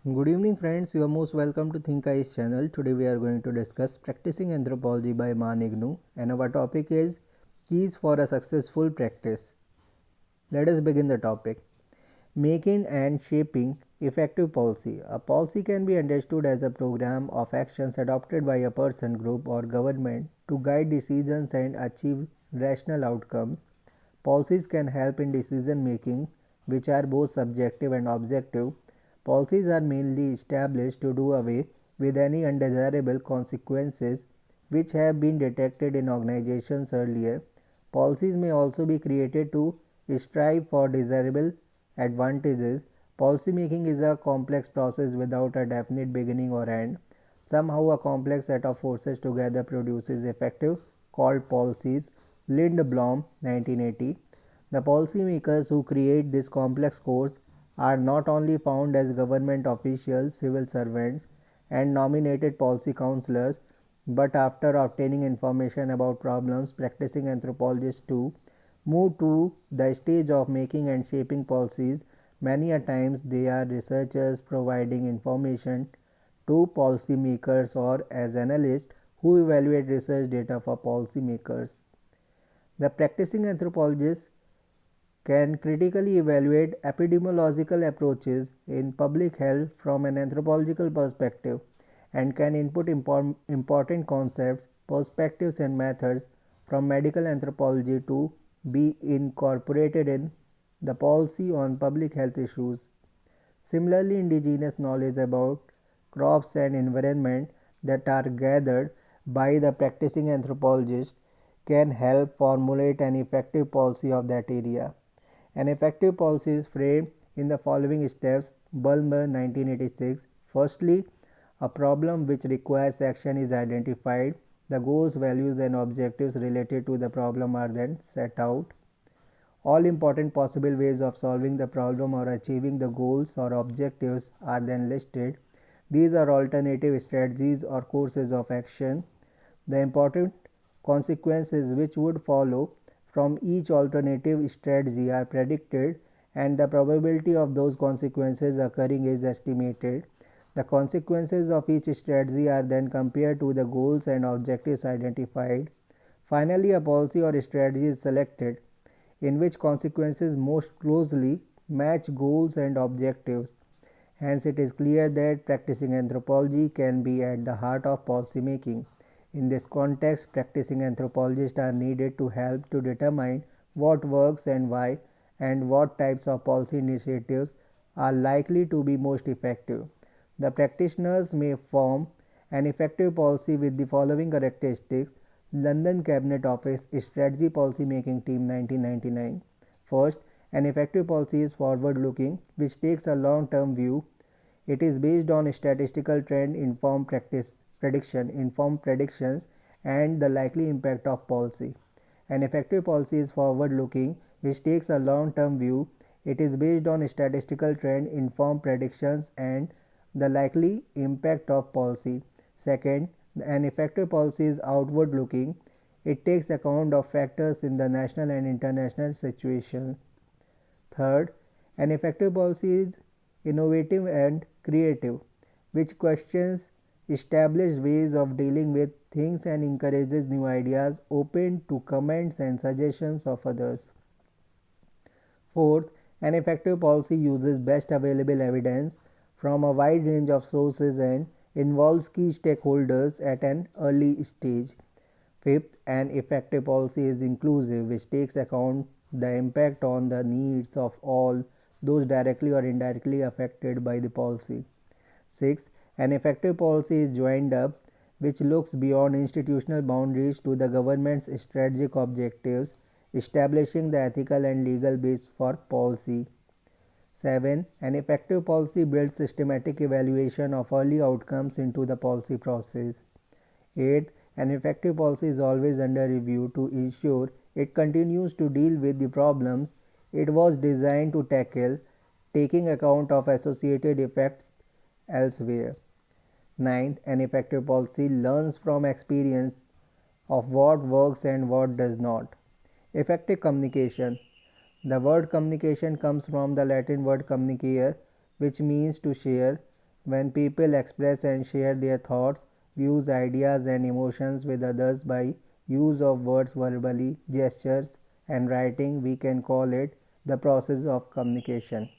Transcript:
Good evening friends, you are most welcome to Think Ice channel. Today we are going to discuss Practicing Anthropology by MAAN IGNOU and our topic is Keys for a Successful Practice. Let us begin the topic. Making and shaping effective policy. A policy can be understood as a program of actions adopted by a person, group or government to guide decisions and achieve rational outcomes. Policies can help in decision making which are both subjective and objective. Policies are mainly established to do away with any undesirable consequences which have been detected in organizations earlier. Policies may also be created to strive for desirable advantages. Policymaking is a complex process without a definite beginning or end. Somehow, a complex set of forces together produces effective, called policies. Lindblom, 1980. The policymakers who create this complex course are not only found as government officials, civil servants, and nominated policy counselors, but after obtaining information about problems, practicing anthropologists too move to the stage of making and shaping policies. Many a times they are researchers providing information to policymakers or as analysts who evaluate research data for policymakers. The practicing anthropologist can critically evaluate epidemiological approaches in public health from an anthropological perspective and can input important concepts, perspectives, and methods from medical anthropology to be incorporated in the policy on public health issues. Similarly, indigenous knowledge about crops and environment that are gathered by the practicing anthropologist can help formulate an effective policy of that area. An effective policy is framed in the following steps. Bulmer, 1986. Firstly, a problem which requires action is identified. The goals, values, and objectives related to the problem are then set out. All important possible ways of solving the problem or achieving the goals or objectives are then listed. These are alternative strategies or courses of action. The important consequences which would follow from each alternative strategy are predicted and the probability of those consequences occurring is estimated. The consequences of each strategy are then compared to the goals and objectives identified. Finally, a policy or strategy is selected in which consequences most closely match goals and objectives. Hence, it is clear that practicing anthropology can be at the heart of policy making. In this context, practicing anthropologists are needed to help to determine what works and why, and what types of policy initiatives are likely to be most effective. The practitioners may form an effective policy with the following characteristics. London Cabinet Office Strategy Policy Making Team, 1999. First, an effective policy is forward looking, which takes a long term view. It is based on statistical trend informed predictions and the likely impact of policy. An effective policy is forward looking, which takes a long term view. It is based on statistical trend informed predictions and the likely impact of policy. Second, an effective policy is outward looking. It takes account of factors in the national and international situation. Third, an effective policy is innovative and creative, which questions established ways of dealing with things and encourages new ideas open to comments and suggestions of others. Fourth, an effective policy uses best available evidence from a wide range of sources and involves key stakeholders at an early stage. Fifth, an effective policy is inclusive, which takes account the impact on the needs of all those directly or indirectly affected by the policy. Sixth, an effective policy is joined up, which looks beyond institutional boundaries to the government's strategic objectives, establishing the ethical and legal base for policy. 7. An effective policy builds systematic evaluation of early outcomes into the policy process. 8. An effective policy is always under review to ensure it continues to deal with the problems it was designed to tackle, taking account of associated effects elsewhere. Ninth, an effective policy learns from experience of what works and what does not. Effective communication. The word communication comes from the Latin word communicare, which means to share. When people express and share their thoughts, views, ideas, and emotions with others by use of words verbally, gestures, and writing, we can call it the process of communication.